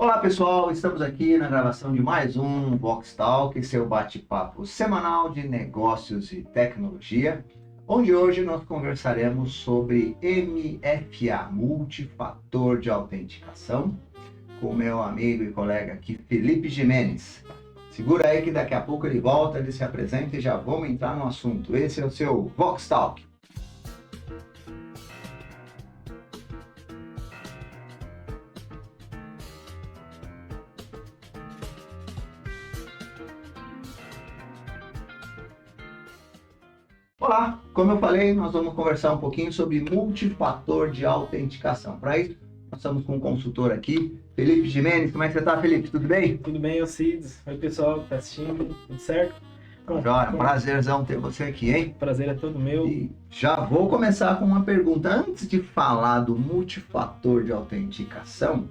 Olá pessoal, estamos aqui na gravação de mais um Vox Talk, seu bate-papo semanal de negócios e tecnologia, onde hoje nós conversaremos sobre MFA, Multifator de Autenticação, com meu amigo e colega aqui, Felipe Jimenez. Segura aí que daqui a pouco ele volta, ele se apresenta e já vamos entrar no assunto. Esse é o seu Vox Talk. Olá, como eu falei, nós vamos conversar um pouquinho sobre multifator de autenticação. Para isso, nós estamos com um consultor aqui, Felipe Jimenez. Como é que você está, Felipe? Tudo bem? Tudo bem, Alcides? Oi, pessoal que está assistindo, tudo certo? Joia, prazerzão ter você aqui, hein? Prazer é todo meu. E já vou começar com uma pergunta. Antes de falar do multifator de autenticação,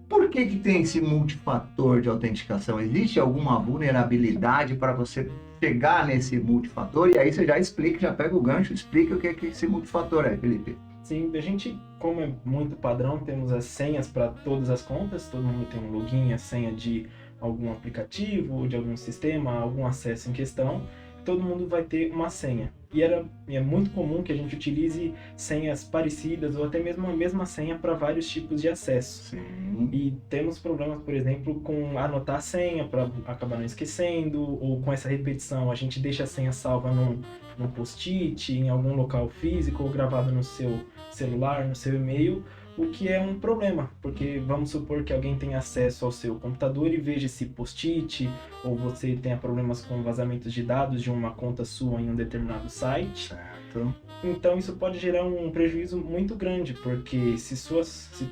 por que tem esse multifator de autenticação? Existe alguma vulnerabilidade para você chegar nesse multifator? E aí você já explica, já pega o gancho, explica o que esse multifator é, Felipe. Sim, a gente, como é muito padrão, temos as senhas para todas as contas, todo mundo tem um login, a senha de algum aplicativo, de algum sistema, algum acesso em questão, todo mundo vai ter uma senha. E é muito comum que a gente utilize senhas parecidas ou até mesmo a mesma senha para vários tipos de acesso. Sim. E temos problemas, por exemplo, com anotar a senha para acabar não esquecendo, ou com essa repetição, a gente deixa a senha salva num post-it, em algum local físico ou gravada no seu celular, no seu e-mail, o que é um problema, porque vamos supor que alguém tenha acesso ao seu computador e veja esse post-it, ou você tenha problemas com vazamentos de dados de uma conta sua em um determinado site. Certo. Então isso pode gerar um prejuízo muito grande, porque se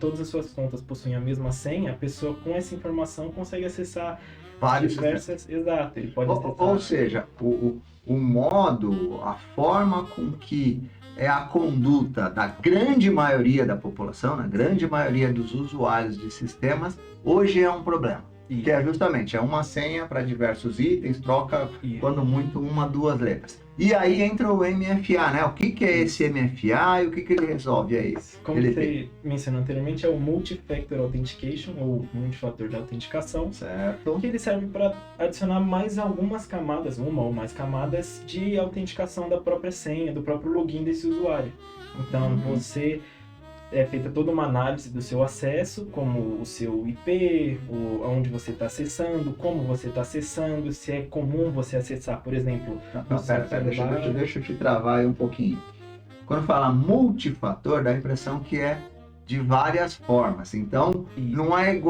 todas as suas contas possuem a mesma senha, a pessoa com essa informação consegue acessar Vários diversas... Exato, ele pode acessar... Ou seja, o modo, a forma com que é a conduta da grande maioria da população, na grande maioria dos usuários de sistemas, hoje é um problema. Isso. Que é justamente uma senha para diversos itens, troca quando muito uma, duas letras. E aí entra o MFA, né? O que é esse MFA e o que ele resolve? É esse. Como você mencionou anteriormente, é o Multi-Factor Authentication, ou multifator de autenticação. Certo. Que ele serve para adicionar mais algumas camadas, uma ou mais camadas, de autenticação da própria senha, do próprio login desse usuário. Então, você... é feita toda uma análise do seu acesso, como o seu IP, onde você está acessando, como você está acessando, se é comum você acessar, por exemplo... Deixa eu te travar aí um pouquinho. Quando fala multifator, dá a impressão que é de várias formas. Então, não é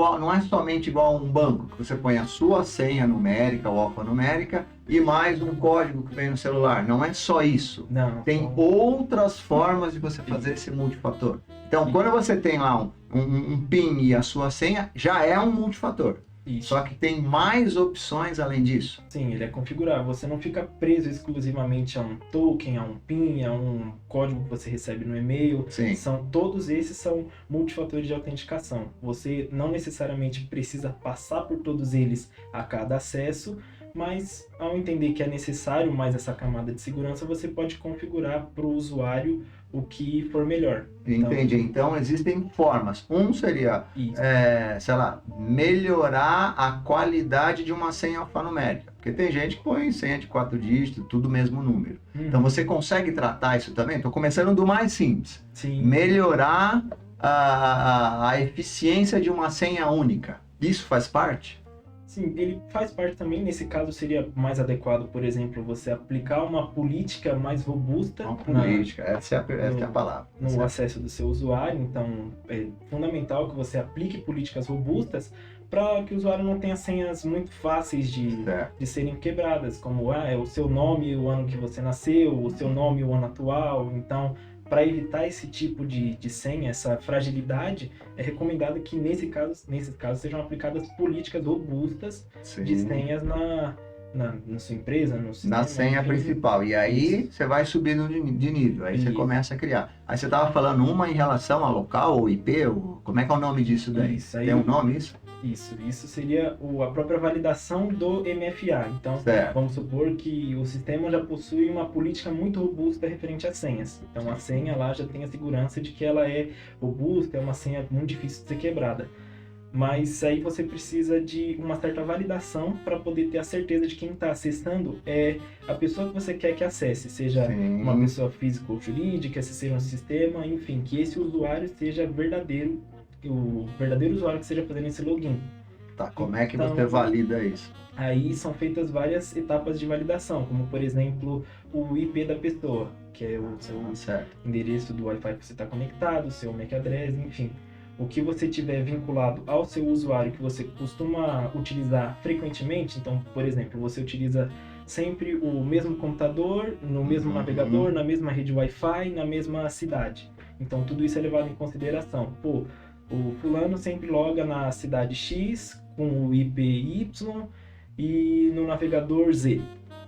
somente igual a um banco, que você põe a sua senha numérica ou alfanumérica e mais um código que vem no celular. Não é só isso. Não. Tem outras formas de você fazer esse multifator. Então, quando você tem lá um PIN e a sua senha, já é um multifator. Isso. Só que tem mais opções além disso. Sim, ele é configurável. Você não fica preso exclusivamente a um token, a um PIN, a um código que você recebe no e-mail. Sim. Todos esses são multifatores de autenticação. Você não necessariamente precisa passar por todos eles a cada acesso, mas ao entender que é necessário mais essa camada de segurança, você pode configurar para o usuário o que for melhor. Entendi. Então existem formas. Um seria, melhorar a qualidade de uma senha alfanumérica. Porque tem gente que põe senha de 4 dígitos, tudo mesmo número. Então você consegue tratar isso também? Estou começando do mais simples. Sim. Melhorar a eficiência de uma senha única. Isso faz parte? Sim, ele faz parte também. Nesse caso seria mais adequado, por exemplo, você aplicar uma política mais robusta. Uma política, essa é a palavra. No acesso do seu usuário. Então é fundamental que você aplique políticas robustas para que o usuário não tenha senhas muito fáceis de serem quebradas, como é o seu nome, o ano que você nasceu, o seu nome e o ano atual. Então, para evitar esse tipo de senha, essa fragilidade, é recomendado que nesses casos sejam aplicadas políticas robustas de senhas na sua empresa, no sistema. Na senha principal. E aí você vai subindo de nível, aí você começa a criar. Aí você estava falando uma em relação a local ou IP, como é que é o nome disso daí? Tem um nome isso? Isso seria a própria validação do MFA. Então, vamos supor que o sistema já possui uma política muito robusta referente às senhas. Então, a senha lá já tem a segurança de que ela é robusta, é uma senha muito difícil de ser quebrada. Mas aí você precisa de uma certa validação para poder ter a certeza de quem está acessando é a pessoa que você quer que acesse, seja uma pessoa física ou jurídica, se seja um sistema, enfim, que esse usuário seja verdadeiro, o verdadeiro usuário que esteja fazendo esse login. Tá, como é que você valida isso? Aí são feitas várias etapas de validação, como por exemplo o IP da pessoa, que é o seu endereço do Wi-Fi que você está conectado, o seu MAC address, enfim. O que você tiver vinculado ao seu usuário que você costuma utilizar frequentemente, então, por exemplo, você utiliza sempre o mesmo computador, no mesmo navegador, na mesma rede Wi-Fi, na mesma cidade. Então, tudo isso é levado em consideração. Pô, o fulano sempre loga na cidade X com o IP Y e no navegador Z.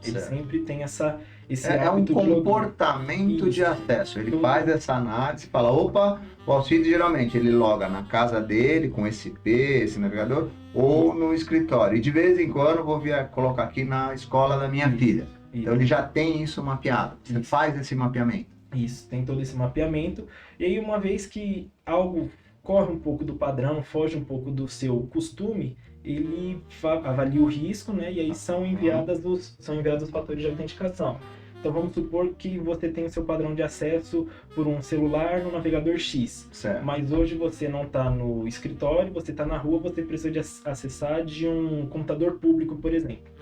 Ele sempre tem esse hábito um comportamento de acesso. Ele faz essa análise e fala, opa, o Alcides geralmente ele loga na casa dele com esse IP, esse navegador, ou no escritório. E de vez em quando eu vou colocar aqui na escola da minha filha. Então ele já tem isso mapeado. Você faz esse mapeamento. Isso, tem todo esse mapeamento. E aí uma vez que algo corre um pouco do padrão, foge um pouco do seu costume, ele avalia o risco, né? E aí são enviados os fatores de autenticação. Então vamos supor que você tem o seu padrão de acesso por um celular no navegador X. Certo. Mas hoje você não está no escritório, você está na rua, você precisa de acessar de um computador público, por exemplo.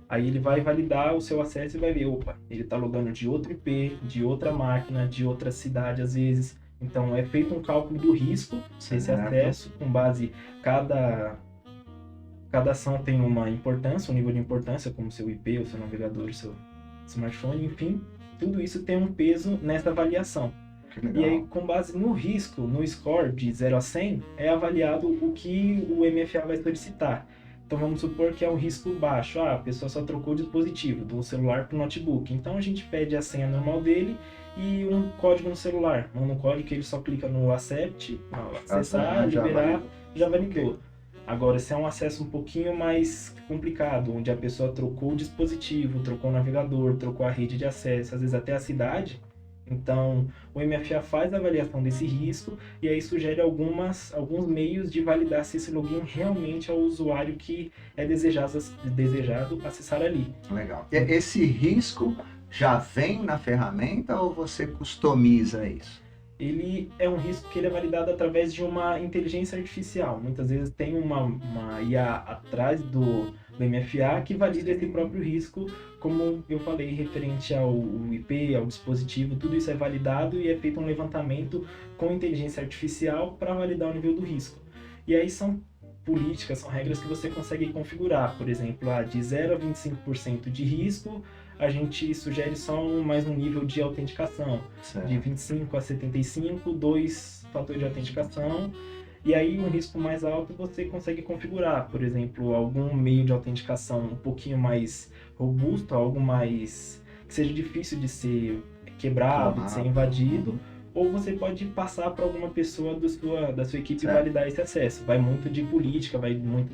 Aí ele vai validar o seu acesso e vai ver, opa, ele está logando de outro IP, de outra máquina, de outra cidade às vezes. Então é feito um cálculo do risco desse acesso, com base cada ação tem uma importância, um nível de importância, como o seu IP, o seu navegador, o seu smartphone, enfim, tudo isso tem um peso nessa avaliação. E aí, com base no risco, no score de 0 a 100, é avaliado o que o MFA vai solicitar. Então vamos supor que é um risco baixo, a pessoa só trocou o dispositivo, do celular para o notebook. Então a gente pede a senha normal dele e um código no celular. Um código que ele só clica no accept, acessar, liberar, já validou. Agora, se é um acesso um pouquinho mais complicado, onde a pessoa trocou o dispositivo, trocou o navegador, trocou a rede de acesso, às vezes até a cidade, então o MFA faz a avaliação desse risco e aí sugere alguns meios de validar se esse login realmente é o usuário que é desejado acessar ali. Legal. E esse risco já vem na ferramenta ou você customiza isso? Ele é um risco que ele é validado através de uma inteligência artificial. Muitas vezes tem uma IA atrás do MFA que valida esse próprio risco, como eu falei, referente ao IP, ao dispositivo, tudo isso é validado e é feito um levantamento com inteligência artificial para validar o nível do risco. E aí são políticas, são regras que você consegue configurar, por exemplo, de 0 a 25% de risco, a gente sugere só mais um nível de autenticação, certo. De 25 a 75, 2 fatores de autenticação, e aí um risco mais alto você consegue configurar, por exemplo, algum meio de autenticação um pouquinho mais robusto, algo mais que seja difícil de ser quebrado, de ser invadido, ou você pode passar para alguma pessoa da sua equipe certo. Validar esse acesso. Vai muito de política, vai muito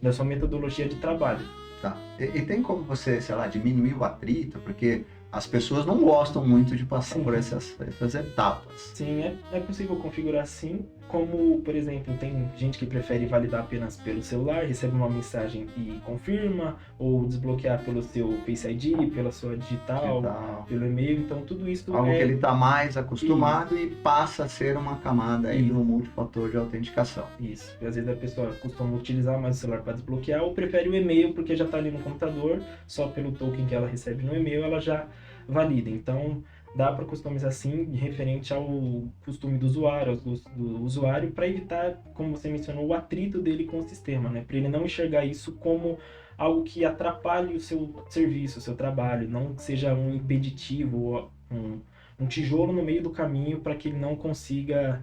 da sua metodologia de trabalho. Tá. E tem como você, sei lá, diminuir o atrito, porque as pessoas não gostam muito de passar por essas etapas. Sim, é possível configurar sim, como, por exemplo, tem gente que prefere validar apenas pelo celular, recebe uma mensagem e confirma, ou desbloquear pelo seu Face ID, pela sua digital. Pelo e-mail, então tudo isso algo que ele está mais acostumado e passa a ser uma camada aí no multifator de autenticação. Isso, e às vezes a pessoa costuma utilizar mais o celular para desbloquear, ou prefere o e-mail porque já está ali no computador, só pelo token que ela recebe no e-mail, ela já valida. Então dá para customizar sim, referente ao costume do usuário, para evitar, como você mencionou, o atrito dele com o sistema, né? Para ele não enxergar isso como algo que atrapalhe o seu serviço, o seu trabalho, não seja um impeditivo, um tijolo no meio do caminho para que ele não consiga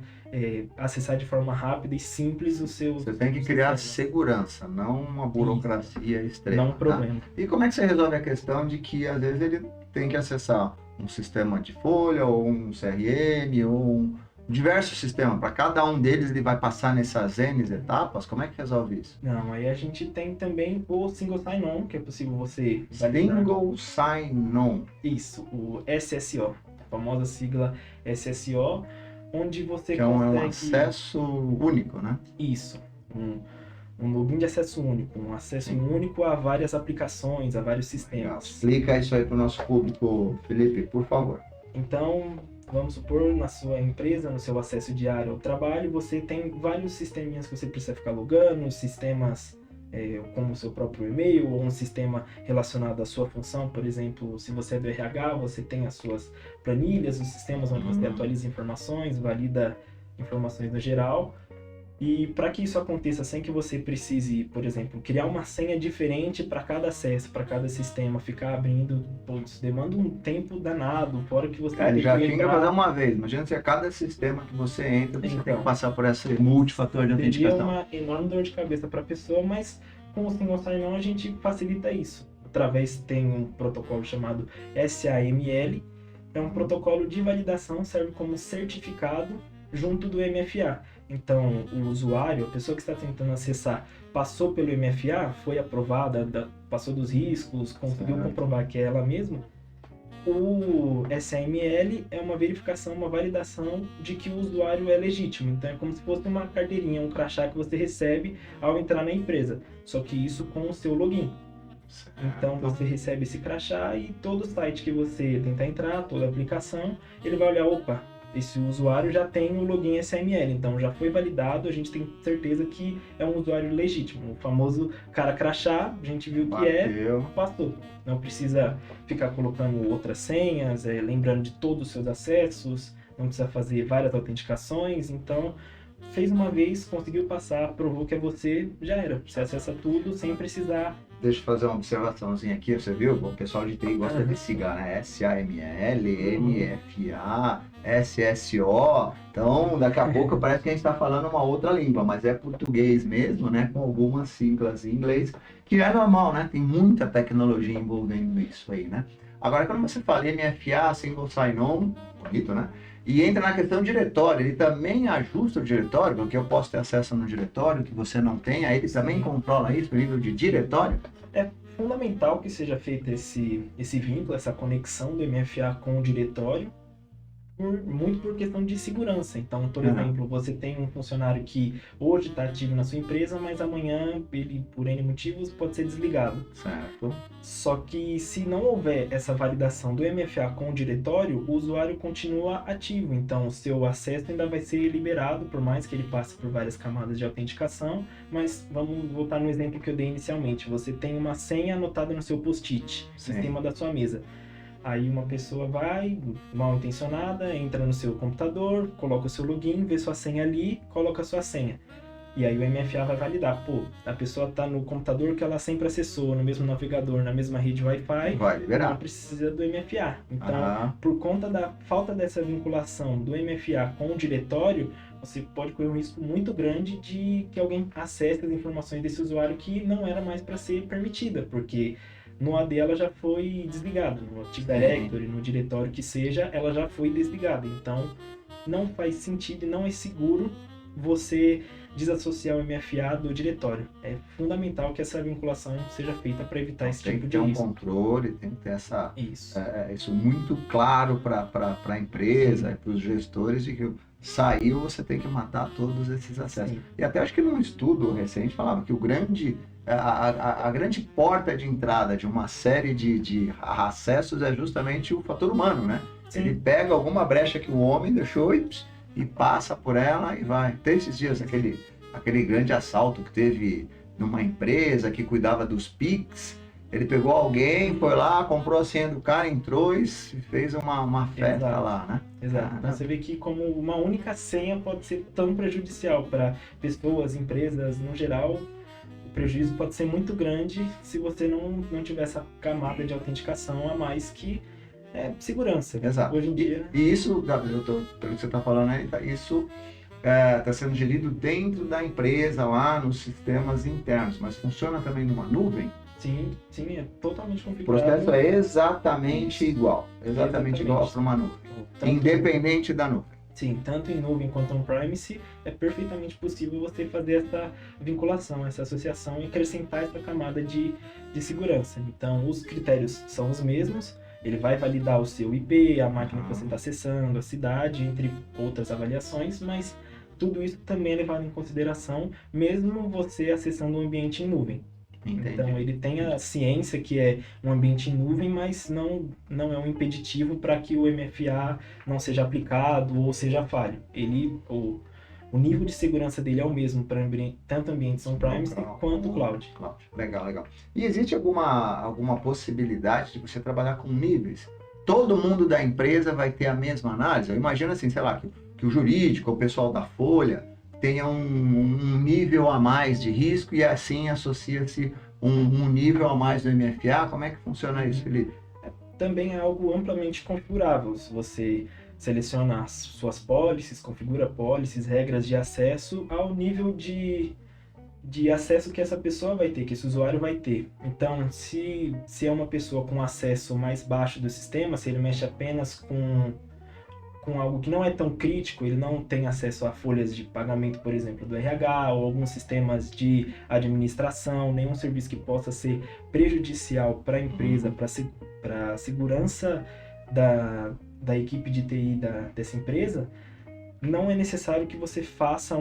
acessar de forma rápida e simples o seu... Você tem que criar segurança, não uma burocracia extrema. Não um problema. Tá? E como é que você resolve a questão de que às vezes ele tem que acessar um sistema de folha, ou um CRM, ou diversos sistemas? Para cada um deles ele vai passar nessas N etapas? Como é que resolve isso? Não, aí a gente tem também o Single Sign-On, que é possível você... Single Sign-On. Isso, o SSO, a famosa sigla SSO, onde você consegue... é um acesso único, né? Isso. um login de acesso único, um acesso único a várias aplicações, a vários sistemas. Explica isso aí para o nosso público, Felipe, por favor. Então, vamos supor, na sua empresa, no seu acesso diário ao trabalho, você tem vários sisteminhas que você precisa ficar logando, sistemas como o seu próprio e-mail, ou um sistema relacionado à sua função. Por exemplo, se você é do RH, você tem as suas planilhas, os sistemas onde você atualiza informações, valida informações no geral. E para que isso aconteça sem que você precise, por exemplo, criar uma senha diferente para cada acesso, para cada sistema, ficar abrindo, isso demanda um tempo danado, fora que você Ele tem já que finga lembrar. fazer uma vez. Imagina se a cada sistema que você entra, você tem Então, que passar por esse multifator de Seria autenticação. uma enorme dor de cabeça para a pessoa, mas com o single sign-on a gente facilita isso. Através tem um protocolo chamado SAML, é um protocolo de validação, serve como certificado junto do MFA. Então, o usuário, a pessoa que está tentando acessar, passou pelo MFA, foi aprovada, passou dos riscos, conseguiu comprovar que é ela mesma. O SAML é uma verificação, uma validação de que o usuário é legítimo. Então, é como se fosse uma carteirinha, um crachá que você recebe ao entrar na empresa. Só que isso com o seu login. Então, você recebe esse crachá e todo site que você tentar entrar, toda aplicação, ele vai olhar, opa, esse usuário já tem o login SAML, então já foi validado, a gente tem certeza que é um usuário legítimo. O famoso cara crachá, a gente viu que passou. Não precisa ficar colocando outras senhas, lembrando de todos os seus acessos, não precisa fazer várias autenticações, então fez uma vez, conseguiu passar, provou que é você, já era. Você acessa tudo sem precisar. Deixa eu fazer uma observaçãozinha aqui, você viu? O pessoal de TI gosta de siglar, né? SAML, MFA, SSO. Então, daqui a pouco parece que a gente está falando uma outra língua, mas é português mesmo, né? Com algumas siglas em inglês, que é normal, né? Tem muita tecnologia envolvendo isso aí, né? Agora, quando você fala MFA, Single Sign-On, bonito, né? E entra na questão diretório, ele também ajusta o diretório, porque eu posso ter acesso no diretório que você não tem, aí ele também controla isso no nível de diretório? É fundamental que seja feito esse vínculo, essa conexão do MFA com o diretório, muito por questão de segurança. Então, por exemplo, você tem um funcionário que hoje está ativo na sua empresa, mas amanhã ele, por N motivos, pode ser desligado. Certo. Só que se não houver essa validação do MFA com o diretório, o usuário continua ativo. Então, o seu acesso ainda vai ser liberado, por mais que ele passe por várias camadas de autenticação. Mas vamos voltar no exemplo que eu dei inicialmente. Você tem uma senha anotada no seu post-it, em cima da sua mesa. Aí uma pessoa vai, mal intencionada, entra no seu computador, coloca o seu login, vê sua senha ali, coloca a sua senha. E aí o MFA vai validar. Pô, a pessoa está no computador que ela sempre acessou, no mesmo navegador, na mesma rede Wi-Fi, vai liberar. Não precisa do MFA. Então, por conta da falta dessa vinculação do MFA com o diretório, você pode correr um risco muito grande de que alguém acesse as informações desse usuário que não era mais para ser permitida, porque no AD ela já foi desligada, no Active Directory, no diretório que seja, ela já foi desligada. Então, não faz sentido e não é seguro você desassociar o MFA do diretório. É fundamental que essa vinculação seja feita para evitar esse tipo de risco. Tem que ter um controle, tem que ter isso muito claro para a empresa e para os gestores de que saiu, você tem que matar todos esses acessos. Sim. E até acho que num estudo recente falava que a grande porta de entrada de uma série de acessos é justamente o fator humano, né? Sim. Ele pega alguma brecha que o homem deixou e passa por ela e vai. Tem esses dias aquele grande assalto que teve numa empresa que cuidava dos Pix. Ele pegou alguém, foi lá, comprou a senha do cara, entrou e fez uma festa lá, né? Exato. Então você vê que como uma única senha pode ser tão prejudicial para pessoas, empresas, no geral. O prejuízo pode ser muito grande se você não tiver essa camada de autenticação a mais que segurança. Exato. Hoje em dia... E isso, Gabriel, pelo que você está falando aí, isso está sendo gerido dentro da empresa, lá nos sistemas internos, mas funciona também numa nuvem? Sim, é totalmente configurado. O processo é exatamente igual. Exatamente igual para uma nuvem. Independente da nuvem. Sim, tanto em nuvem quanto on-premise, é perfeitamente possível você fazer essa vinculação, essa associação e acrescentar essa camada de segurança. Então, os critérios são os mesmos, ele vai validar o seu IP, a máquina que você está acessando, a cidade, entre outras avaliações, mas tudo isso também é levado em consideração, mesmo você acessando um ambiente em nuvem. Entendi. Então, ele tem a ciência que é um ambiente em nuvem, mas não é um impeditivo para que o MFA não seja aplicado ou seja falho. O nível de segurança dele é o mesmo para tanto ambientes on-premise quanto cloud. Legal. E existe alguma possibilidade de você trabalhar com níveis? Todo mundo da empresa vai ter a mesma análise? Eu imagino assim, sei lá, que o jurídico, o pessoal da Folha, tenha um nível a mais de risco e assim associa-se um nível a mais do MFA. Como é que funciona isso, Felipe? Também é algo amplamente configurável. Se você seleciona as suas policies, configura policies, regras de acesso ao nível de acesso que essa pessoa vai ter, que esse usuário vai ter. Então, se é uma pessoa com acesso mais baixo do sistema, se ele mexe apenas com algo que não é tão crítico, ele não tem acesso a folhas de pagamento, por exemplo, do RH, ou alguns sistemas de administração, nenhum serviço que possa ser prejudicial para a empresa, para a segurança da equipe de TI dessa empresa, não é necessário que você faça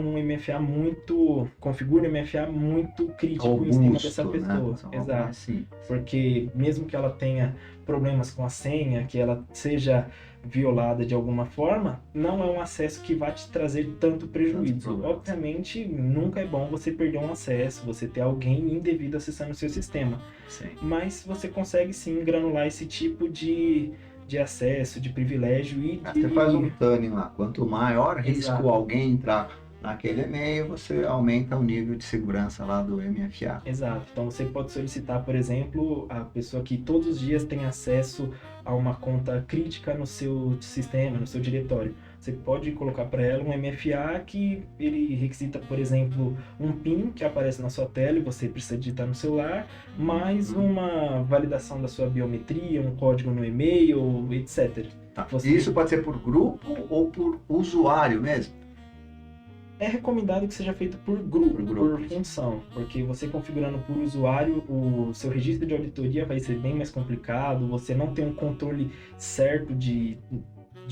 configure um MFA muito crítico robusto, em cima dessa pessoa. Né? Exato. Assim. Porque mesmo que ela tenha problemas com a senha, que ela seja violada de alguma forma, não é um acesso que vai te trazer tanto prejuízo. Obviamente, nunca é bom você perder um acesso, você ter alguém indevido acessando o seu sistema. Sim. Mas você consegue sim granular esse tipo de acesso, de privilégio e Você faz um tuning lá. Quanto maior risco Exato. alguém entrar naquele e-mail, você aumenta o nível de segurança lá do MFA. Exato. Então você pode solicitar, por exemplo, a pessoa que todos os dias tem acesso a uma conta crítica no seu sistema, no seu diretório. Você pode colocar para ela um MFA que ele requisita, por exemplo, um PIN que aparece na sua tela e você precisa digitar no celular, mais uma validação da sua biometria, um código no e-mail, etc. Tá. Isso pode ser por grupo ou por usuário mesmo? É recomendado que seja feito por grupo, por função, porque você configurando por usuário, o seu registro de auditoria vai ser bem mais complicado, você não tem um controle certo de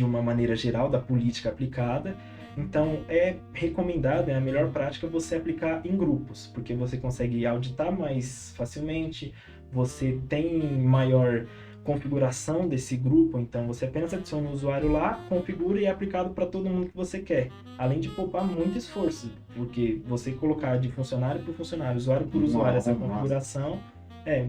uma maneira geral da política aplicada. Então é recomendado, é a melhor prática você aplicar em grupos, porque você consegue auditar mais facilmente, você tem maior configuração desse grupo, então você apenas adiciona o usuário lá, configura e é aplicado para todo mundo que você quer, além de poupar muito esforço, porque você colocar de funcionário por funcionário, usuário por usuário, essa configuração,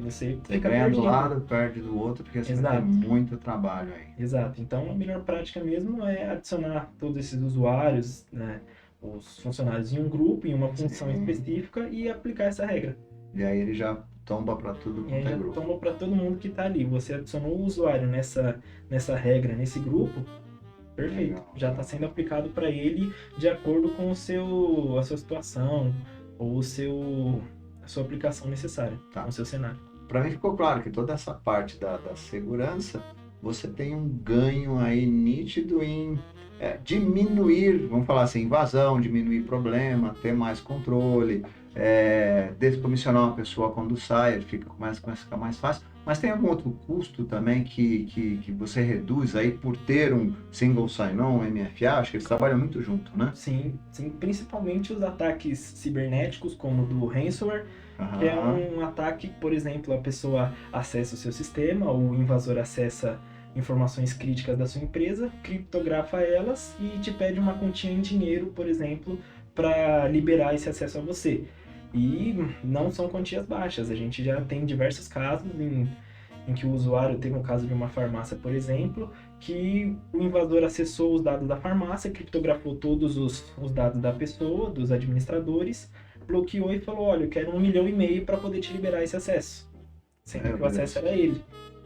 você fica ganha perdendo. do lado, perde do outro, porque você vai ter muito trabalho aí. Exato, então a melhor prática mesmo é adicionar todos esses usuários, né, os funcionários em um grupo, em uma função específica e aplicar essa regra. E aí ele já tomba para tudo quanto é grupo. Tomba para todo mundo que está ali. Você adicionou o usuário nessa regra, nesse grupo, perfeito. Legal. Já está sendo aplicado para ele de acordo com a sua situação ou a sua aplicação necessária, com o seu cenário. Para mim ficou claro que toda essa parte da segurança, você tem um ganho aí nítido em diminuir, vamos falar assim, invasão, diminuir problema, ter mais controle, descomissionar uma pessoa quando sai, começa a ficar mais fácil. Mas tem algum outro custo também que você reduz aí por ter um single sign-on, MFA? Acho que eles trabalham muito junto, né? Sim, principalmente os ataques cibernéticos, como o do ransomware, que é um ataque, por exemplo, a pessoa acessa o seu sistema, o invasor acessa informações críticas da sua empresa, criptografa elas e te pede uma quantia em dinheiro, por exemplo, para liberar esse acesso a você. E não são quantias baixas, a gente já tem diversos casos em que o usuário, teve um caso de uma farmácia, por exemplo, que o invasor acessou os dados da farmácia, criptografou todos os dados da pessoa, dos administradores, bloqueou e falou, olha, eu quero 1,5 milhão para poder te liberar esse acesso. Sendo que o acesso era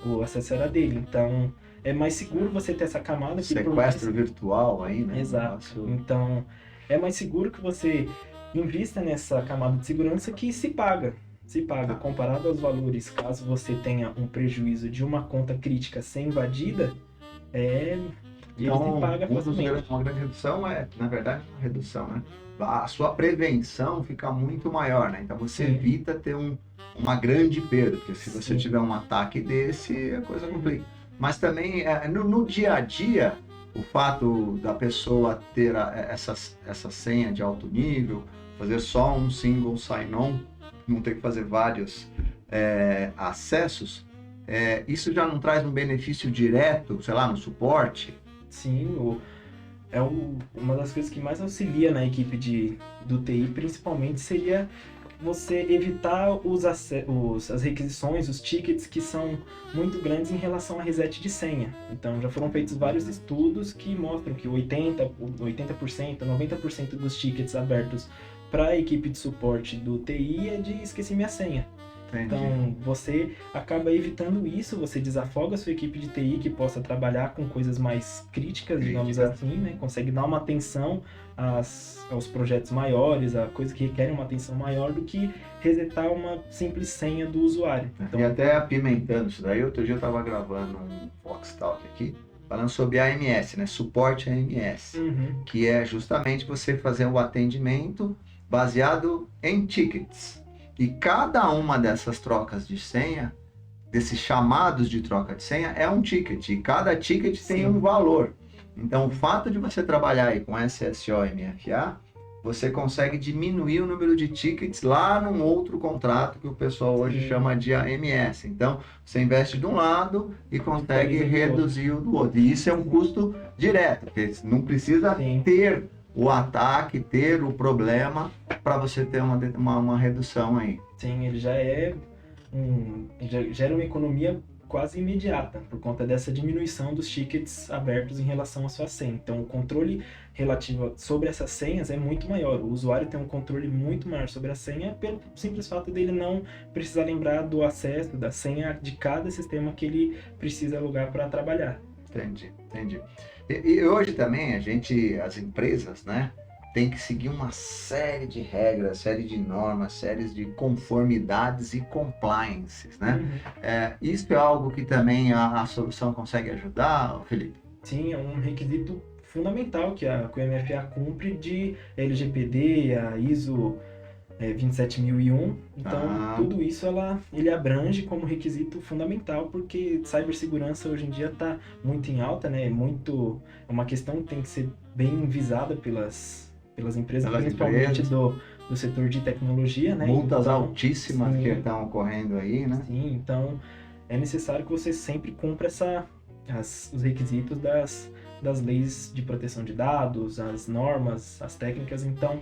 o acesso era dele, então é mais seguro você ter essa camada. Sequestro virtual aí, né? Exato, então é mais seguro que você invista nessa camada de segurança que se paga, comparado aos valores, caso você tenha um prejuízo de uma conta crítica ser invadida, ele se paga facilmente. Uma grande redução na verdade, uma redução, né? A sua prevenção fica muito maior, né? Então você evita ter uma grande perda, porque se você tiver um ataque desse, a coisa complica. Mas também, no dia a dia, o fato da pessoa ter essa senha de alto nível, fazer só um single sign-on, não ter que fazer vários acessos, isso já não traz um benefício direto, sei lá, no suporte? Sim, uma das coisas que mais auxilia na equipe do TI, principalmente, seria você evitar as requisições, os tickets que são muito grandes em relação a reset de senha. Então, já foram feitos vários estudos que mostram que 80%, 90% dos tickets abertos para a equipe de suporte do TI é de esqueci minha senha. Entendi. Então, você acaba evitando isso, você desafoga a sua equipe de TI que possa trabalhar com coisas mais críticas, digamos assim, né? Consegue dar uma atenção aos projetos maiores, a coisas que requerem uma atenção maior do que resetar uma simples senha do usuário. Então, e até apimentando isso daí, outro dia eu estava gravando um Vox Talk aqui, falando sobre AMS, né? Suporte AMS, que é justamente você fazer o atendimento baseado em tickets. E cada uma dessas trocas de senha, desses chamados de troca de senha, é um ticket. E cada ticket tem um valor. Então, o fato de você trabalhar aí com SSO e MFA, você consegue diminuir o número de tickets lá num outro contrato que o pessoal hoje chama de AMS. Então, você investe de um lado e consegue reduzir o do outro. E isso é um custo direto, porque não precisa ter o ataque, ter o problema para você ter uma redução aí. Sim, ele já gera uma economia quase imediata, por conta dessa diminuição dos tickets abertos em relação à sua senha. Então, o controle relativo sobre essas senhas é muito maior. O usuário tem um controle muito maior sobre a senha pelo simples fato dele não precisar lembrar do acesso, da senha de cada sistema que ele precisa logar para trabalhar. Entendi. E hoje também as empresas, né, tem que seguir uma série de regras, série de normas, séries de conformidades e compliances, né? Isso é algo que também a solução consegue ajudar, Felipe? Sim, é um requisito fundamental que o MFA cumpre de LGPD, a ISO 27001. Então, tudo isso ele abrange como requisito fundamental, porque cibersegurança hoje em dia está muito em alta, né? É uma questão que tem que ser bem visada pelas empresas, principalmente do setor de tecnologia, né? Multas altíssimas que estão ocorrendo aí, né? Sim, então é necessário que você sempre cumpra os requisitos das leis de proteção de dados, as normas, as técnicas. Então,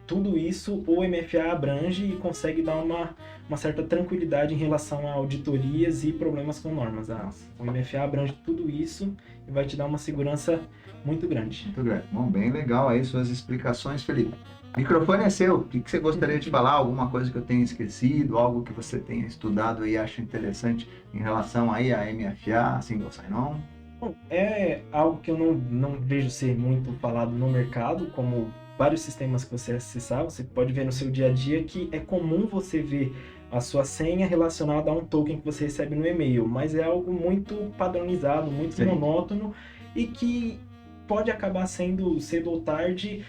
tudo isso o MFA abrange e consegue dar uma certa tranquilidade em relação a auditorias e problemas com normas. O MFA abrange tudo isso e vai te dar uma segurança muito grande. Muito grande. Bom, bem legal aí suas explicações, Felipe. O microfone é seu. O que você gostaria de falar? Alguma coisa que eu tenha esquecido? Algo que você tenha estudado e acha interessante em relação aí a MFA, Single Sign-On? Bom, é algo que eu não vejo ser muito falado no mercado, como vários sistemas que você acessar. Você pode ver no seu dia a dia que é comum você ver a sua senha relacionada a um token que você recebe no e-mail, mas é algo muito padronizado, muito monótono e que pode acabar sendo, cedo ou tarde,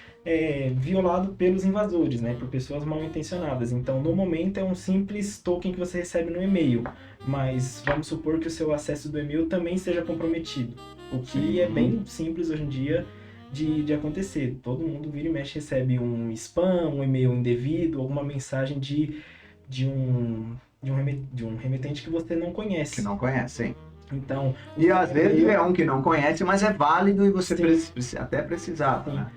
violado pelos invasores, né, por pessoas mal intencionadas. Então, no momento, é um simples token que você recebe no e-mail, mas vamos supor que o seu acesso do e-mail também seja comprometido, o que é bem simples hoje em dia de acontecer. Todo mundo vira e mexe, recebe um spam, um e-mail indevido, alguma mensagem de um remetente que você não conhece. Que não conhece, sim. Então, e às vezes é um que não conhece, mas é válido e você até precisava, né?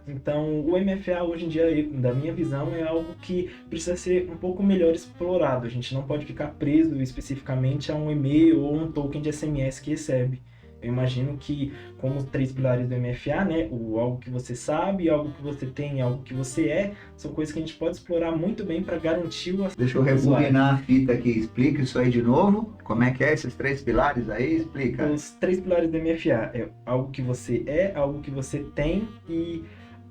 Então, o MFA hoje em dia, da minha visão, é algo que precisa ser um pouco melhor explorado. A gente não pode ficar preso especificamente a um e-mail ou um token de SMS que recebe. Eu imagino que, como os 3 pilares do MFA, né, algo que você sabe, algo que você tem, algo que você são coisas que a gente pode explorar muito bem para garantir o acesso. Deixa eu rebobinar a fita aqui, explica isso aí de novo. Como é que é esses 3 pilares aí? Explica. Os 3 pilares do MFA é algo que você algo que você tem e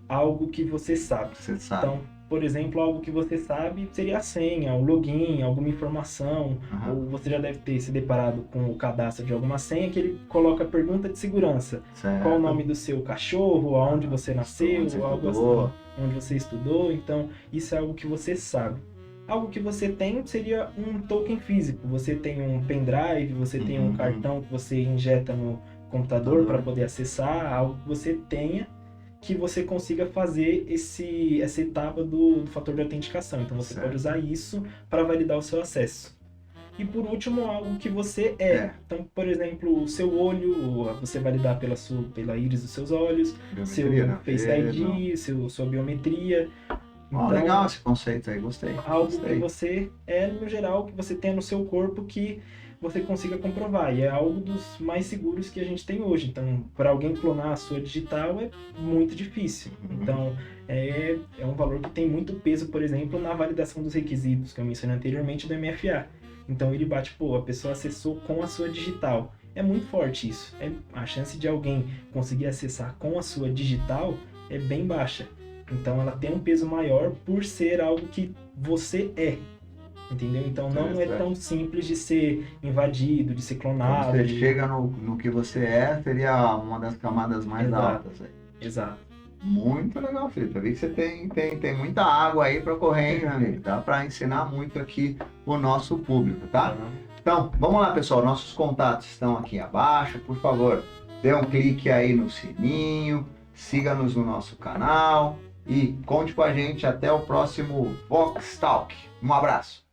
algo que você sabe. Então, por exemplo, algo que você sabe seria a senha, o login, alguma informação, ou você já deve ter se deparado com o cadastro de alguma senha que ele coloca a pergunta de segurança. Qual o nome do seu cachorro, aonde você nasceu, algo assim, onde você estudou. Então, isso é algo que você sabe. Algo que você tem seria um token físico. Você tem um pendrive, você tem um cartão que você injeta computador para poder acessar, algo que você tenha, que você consiga fazer essa etapa do fator de autenticação. Então você pode usar isso para validar o seu acesso. E por último, algo que você é. Então, por exemplo, o seu olho, você validar pela íris dos seus olhos, seu Face ID, sua biometria. Então, legal esse conceito aí, gostei. Algo que você é, no geral, que você tem no seu corpo que você consiga comprovar. E é algo dos mais seguros que a gente tem hoje. Então, para alguém clonar a sua digital é muito difícil. Então, é um valor que tem muito peso, por exemplo, na validação dos requisitos que eu mencionei anteriormente do MFA. Então, ele bate, a pessoa acessou com a sua digital. É muito forte isso. A chance de alguém conseguir acessar com a sua digital é bem baixa. Então, ela tem um peso maior por ser algo que você é. Entendeu? Então não é tão simples de ser invadido, de ser clonado. Quando você chega no que você é, seria uma das camadas mais altas. Aí. Exato. Muito legal, Felipe. Eu vi que você tem muita água aí para correr, hein, meu amigo? Dá para ensinar muito aqui o nosso público, tá? Então, vamos lá, pessoal. Nossos contatos estão aqui abaixo. Por favor, dê um clique aí no sininho, siga-nos no nosso canal e conte com a gente até o próximo Vox Talk. Um abraço.